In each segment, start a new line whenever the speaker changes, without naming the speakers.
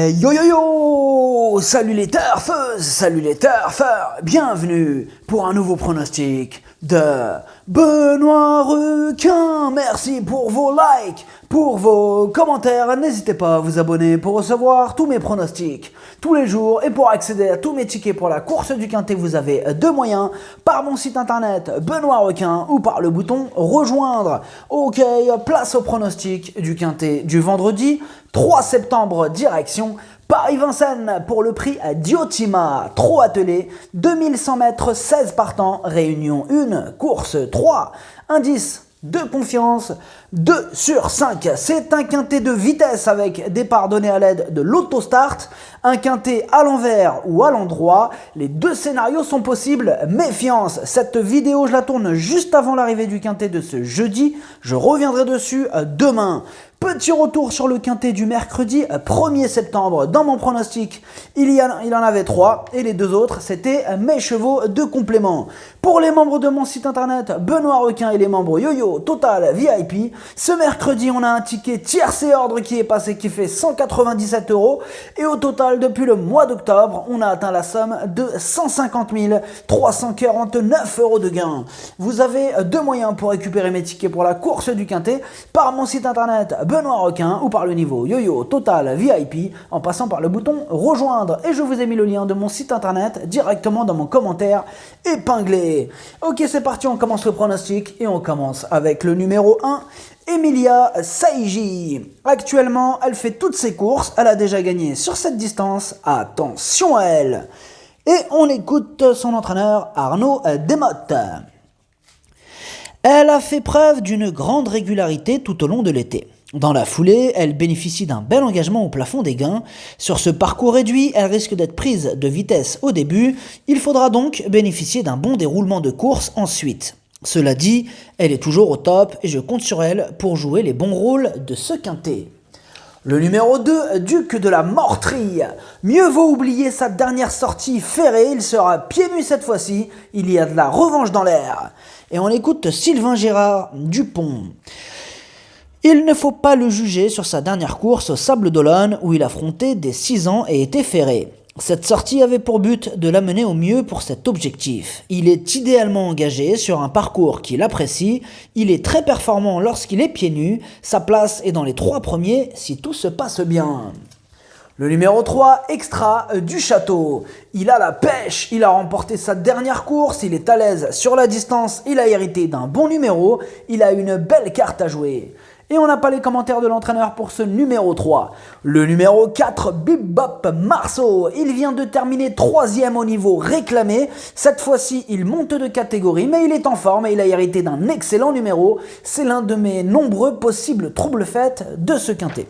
Yo yo yo! Salut les turfeuses, salut les turfeurs, bienvenue pour un nouveau pronostic de Benoît Requin. Merci pour vos likes, pour vos commentaires. N'hésitez pas à vous abonner pour recevoir tous mes pronostics tous les jours et pour accéder à tous mes tickets pour la course du Quintet. Vous avez deux moyens, par mon site internet Benoît Requin ou par le bouton rejoindre. Ok, place au pronostic du Quintet du vendredi 3 septembre, direction Paris-Vincennes pour le prix à Diotima, trop attelé, 2100 mètres, 16 partants, réunion 1, course 3, indice de confiance, 2 sur 5. C'est un quintet de vitesse avec départ donné à l'aide de l'autostart, un quintet à l'envers ou à l'endroit. Les deux scénarios sont possibles, méfiance. Cette vidéo, je la tourne juste avant l'arrivée du quintet de ce jeudi. Je reviendrai dessus demain. Petit retour sur le quintet du mercredi 1er septembre. Dans mon pronostic, il en avait 3 et les deux autres, c'était mes chevaux de complément. Pour les membres de mon site internet Benoît Requin et les membres Yo-Yo Total VIP, ce mercredi, on a un ticket tiercé ordre qui est passé, qui fait 197 € et au total, depuis le mois d'octobre, on a atteint la somme de 150 349 € de gain. Vous avez deux moyens pour récupérer mes tickets pour la course du quintet, par mon site internet Benoît Requin ou par le niveau Yo-Yo Total VIP en passant par le bouton rejoindre. Et je vous ai mis le lien de mon site internet directement dans mon commentaire épinglé. Ok, c'est parti, on commence le pronostic et on commence avec le numéro 1, Emilia Saïgi. Actuellement, elle fait toutes ses courses, elle a déjà gagné sur cette distance. Attention à elle. Et on écoute son entraîneur Arnaud Desmottes. Elle a fait preuve d'une grande régularité tout au long de l'été. Dans la foulée, elle bénéficie d'un bel engagement au plafond des gains. Sur ce parcours réduit, elle risque d'être prise de vitesse au début. Il faudra donc bénéficier d'un bon déroulement de course ensuite. Cela dit, elle est toujours au top et je compte sur elle pour jouer les bons rôles de ce quintet. Le numéro 2, Duc de la Mortrie. Mieux vaut oublier sa dernière sortie ferrée, il sera pieds nus cette fois-ci. Il y a de la revanche dans l'air. Et on écoute Sylvain Gérard Dupont. Il ne faut pas le juger sur sa dernière course au Sables d'Olonne où il affrontait des 6 ans et était ferré. Cette sortie avait pour but de l'amener au mieux pour cet objectif. Il est idéalement engagé sur un parcours qu'il apprécie, il est très performant lorsqu'il est pieds nus, sa place est dans les 3 premiers si tout se passe bien. Le numéro 3, Extra du Château. Il a la pêche, il a remporté sa dernière course, il est à l'aise sur la distance, il a hérité d'un bon numéro, il a une belle carte à jouer. Et on n'a pas les commentaires de l'entraîneur pour ce numéro 3. Le numéro 4, Bip Bop Marceau. Il vient de terminer 3e au niveau réclamé. Cette fois-ci, il monte de catégorie, mais il est en forme et il a hérité d'un excellent numéro. C'est l'un de mes nombreux possibles troubles-fêtes de ce quintet.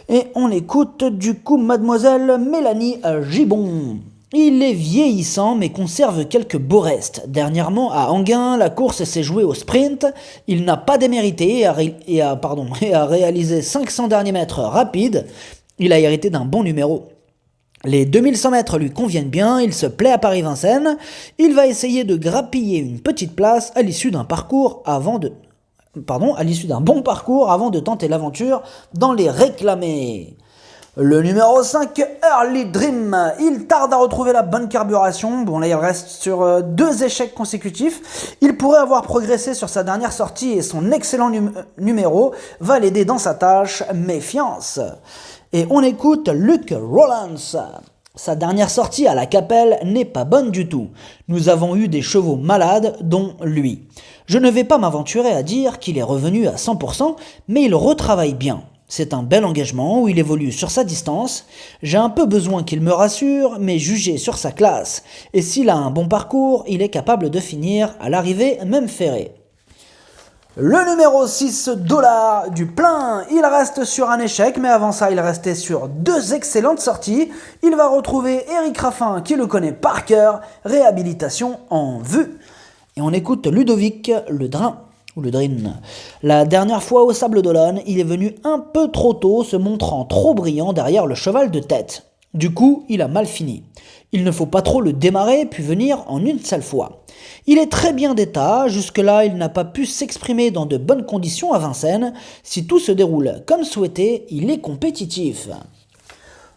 Et on écoute du coup Mademoiselle Mélanie Gibon. Il est vieillissant mais conserve quelques beaux restes. Dernièrement à Anguin, la course s'est jouée au sprint. Il n'a pas démérité et a réalisé 500 derniers mètres rapides. Il a hérité d'un bon numéro. Les 2100 mètres lui conviennent bien, il se plaît à Paris-Vincennes. Il va essayer de grappiller une petite place à l'issue d'un bon parcours avant de tenter l'aventure dans les réclamés. Le numéro 5, Early Dream. Il tarde à retrouver la bonne carburation. Bon, là, il reste sur 2 échecs consécutifs. Il pourrait avoir progressé sur sa dernière sortie et son excellent numéro va l'aider dans sa tâche. Méfiance. Et on écoute Luc Rollins. Sa dernière sortie à la Capelle n'est pas bonne du tout. Nous avons eu des chevaux malades, dont lui. Je ne vais pas m'aventurer à dire qu'il est revenu à 100%, mais il retravaille bien. C'est un bel engagement où il évolue sur sa distance. J'ai un peu besoin qu'il me rassure, mais jugé sur sa classe. Et s'il a un bon parcours, il est capable de finir à l'arrivée même ferré. Le numéro 6, Dollar du plein. Il reste sur un échec, mais avant ça, il restait sur 2 excellentes sorties. Il va retrouver Eric Raffin, qui le connaît par cœur. Réhabilitation en vue. Et on écoute Ludovic Le Drin. Ou le Drin. La dernière fois au Sables d'Olonne, il est venu un peu trop tôt, se montrant trop brillant derrière le cheval de tête. Du coup, il a mal fini. Il ne faut pas trop le démarrer puis venir en une seule fois. Il est très bien d'état, jusque-là il n'a pas pu s'exprimer dans de bonnes conditions à Vincennes. Si tout se déroule comme souhaité, il est compétitif.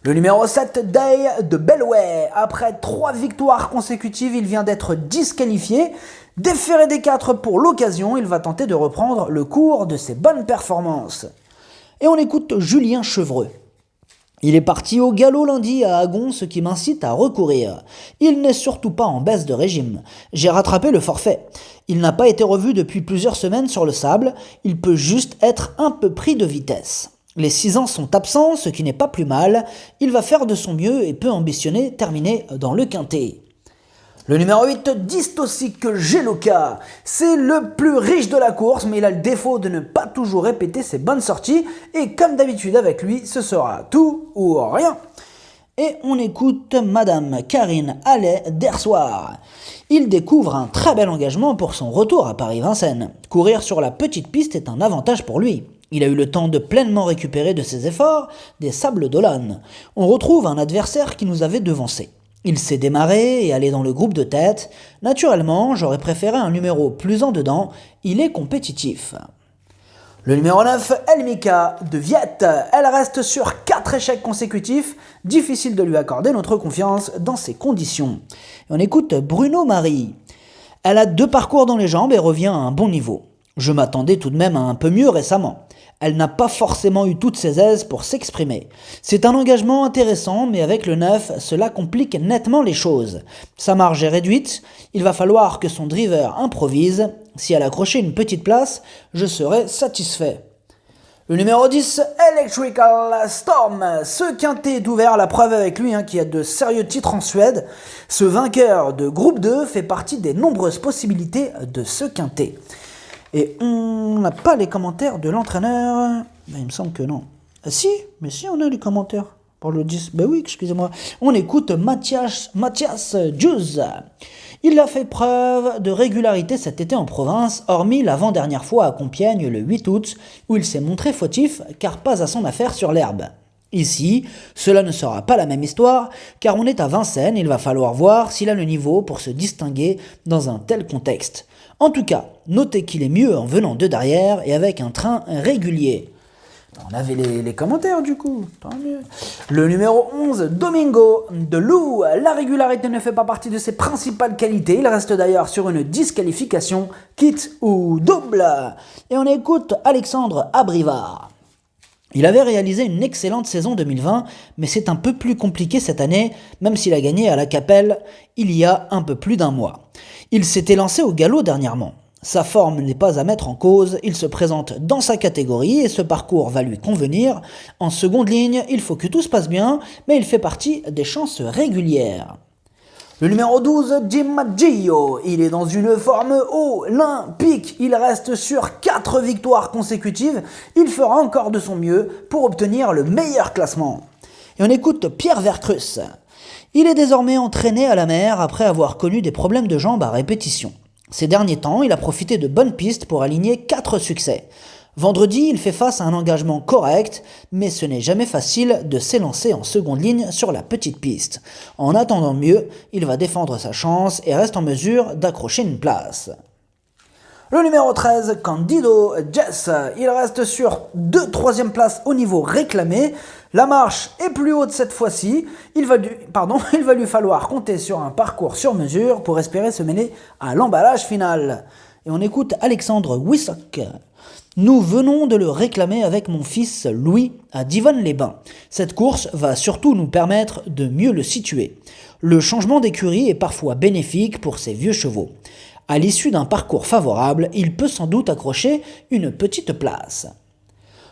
Le numéro 7, Day de Bellway. Après 3 victoires consécutives, il vient d'être disqualifié. Déféré des 4 pour l'occasion, il va tenter de reprendre le cours de ses bonnes performances. Et on écoute Julien Chevreux. Il est parti au galop lundi à Agon, ce qui m'incite à recourir. Il n'est surtout pas en baisse de régime. J'ai rattrapé le forfait. Il n'a pas été revu depuis plusieurs semaines sur le sable, il peut juste être un peu pris de vitesse. Les 6 ans sont absents, ce qui n'est pas plus mal. Il va faire de son mieux et peut ambitionner terminer dans le quintet. Le numéro 8, Dystocic Geloka. C'est le plus riche de la course, mais il a le défaut de ne pas toujours répéter ses bonnes sorties. Et comme d'habitude avec lui, ce sera tout ou rien. Et on écoute Madame Karine Allais d'Ersoir. Il découvre un très bel engagement pour son retour à Paris-Vincennes. Courir sur la petite piste est un avantage pour lui. Il a eu le temps de pleinement récupérer de ses efforts des Sables d'Olonne. On retrouve un adversaire qui nous avait devancés. Il s'est démarré et allé dans le groupe de tête. Naturellement, j'aurais préféré un numéro plus en dedans. Il est compétitif. Le numéro 9, Elmika de Viette. Elle reste sur 4 échecs consécutifs. Difficile de lui accorder notre confiance dans ces conditions. Et on écoute Bruno Marie. Elle a 2 parcours dans les jambes et revient à un bon niveau. Je m'attendais tout de même à un peu mieux récemment. Elle n'a pas forcément eu toutes ses aises pour s'exprimer. C'est un engagement intéressant, mais avec le 9, cela complique nettement les choses. Sa marge est réduite, il va falloir que son driver improvise. Si elle accrochait une petite place, je serais satisfait. Le numéro 10, Electrical Storm. Ce quintet est ouvert, la preuve avec lui qui a de sérieux titres en Suède. Ce vainqueur de groupe 2 fait partie des nombreuses possibilités de ce quintet. Et on n'a pas les commentaires de l'entraîneur. Il me semble que non. Si, on a les commentaires pour le 10. Oui, excusez-moi. On écoute Mathias Juz. Il a fait preuve de régularité cet été en province, hormis l'avant-dernière fois à Compiègne le 8 août, où il s'est montré fautif, car pas à son affaire sur l'herbe. Ici, cela ne sera pas la même histoire, car on est à Vincennes, il va falloir voir s'il a le niveau pour se distinguer dans un tel contexte. En tout cas, notez qu'il est mieux en venant de derrière et avec un train régulier. On avait les commentaires du coup, tant mieux. Le numéro 11, Domingo de Lou. La régularité ne fait pas partie de ses principales qualités. Il reste d'ailleurs sur une disqualification, quitte ou double. Et on écoute Alexandre Abrivard. Il avait réalisé une excellente saison 2020, mais c'est un peu plus compliqué cette année, même s'il a gagné à la Capelle il y a un peu plus d'un mois. Il s'était lancé au galop dernièrement. Sa forme n'est pas à mettre en cause, il se présente dans sa catégorie et ce parcours va lui convenir. En seconde ligne, il faut que tout se passe bien, mais il fait partie des chances régulières. Le numéro 12, Jim Maggio, il est dans une forme olympique, il reste sur 4 victoires consécutives, il fera encore de son mieux pour obtenir le meilleur classement. Et on écoute Pierre Vercrus. Il est désormais entraîné à la mer après avoir connu des problèmes de jambes à répétition. Ces derniers temps, il a profité de bonnes pistes pour aligner 4 succès. Vendredi, il fait face à un engagement correct, mais ce n'est jamais facile de s'élancer en seconde ligne sur la petite piste. En attendant mieux, il va défendre sa chance et reste en mesure d'accrocher une place. Le numéro 13, Candido Jess, il reste sur 2 troisième places au niveau réclamé. La marche est plus haute cette fois-ci. Il va lui falloir compter sur un parcours sur mesure pour espérer se mêler à l'emballage final. Et on écoute Alexandre Wissock. Nous venons de le réclamer avec mon fils Louis à Divonne-les-Bains. Cette course va surtout nous permettre de mieux le situer. Le changement d'écurie est parfois bénéfique pour ces vieux chevaux. À l'issue d'un parcours favorable, il peut sans doute accrocher une petite place.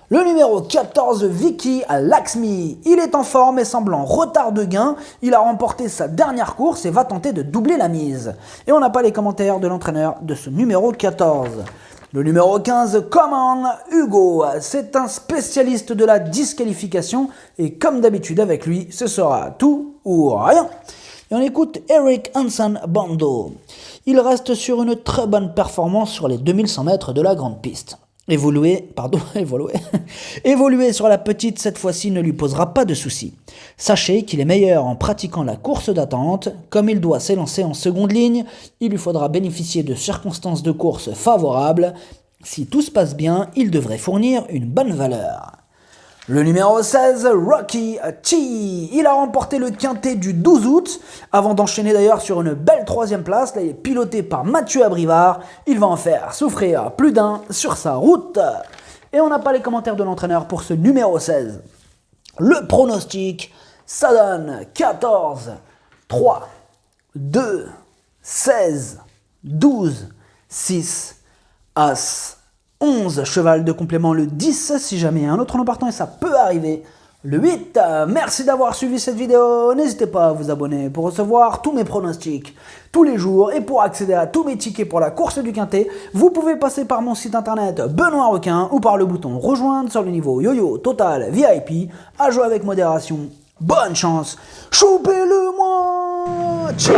Le numéro 14, Vicky Laxmi. Il est en forme et semble en retard de gain. Il a remporté sa dernière course et va tenter de doubler la mise. Et on n'a pas les commentaires de l'entraîneur de ce numéro 14. Le numéro 15, Common Hugo. C'est un spécialiste de la disqualification et comme d'habitude avec lui, ce sera tout ou rien. Et on écoute Eric Hansen Bando. Il reste sur une très bonne performance sur les 2100 mètres de la grande piste. Évoluer sur la petite cette fois-ci ne lui posera pas de soucis. Sachez qu'il est meilleur en pratiquant la course d'attente. Comme il doit s'élancer en seconde ligne, il lui faudra bénéficier de circonstances de course favorables. Si tout se passe bien, il devrait fournir une bonne valeur. Le numéro 16, Rocky Chi. Il a remporté le quintet du 12 août, avant d'enchaîner d'ailleurs sur une belle 3e place. Là, il est piloté par Mathieu Abrivard. Il va en faire souffrir plus d'un sur sa route. Et on n'a pas les commentaires de l'entraîneur pour ce numéro 16. Le pronostic, ça donne 14, 3, 2, 16, 12, 6, As, 11, cheval de complément le 10, si jamais il y a un autre nom partant et ça peut arriver, le 8. Merci d'avoir suivi cette vidéo, n'hésitez pas à vous abonner pour recevoir tous mes pronostics tous les jours et pour accéder à tous mes tickets pour la course du quintet, vous pouvez passer par mon site internet Benoît Requin ou par le bouton rejoindre sur le niveau YoYo Total VIP, à jouer avec modération. Bonne chance, choupez-le moi, ciao.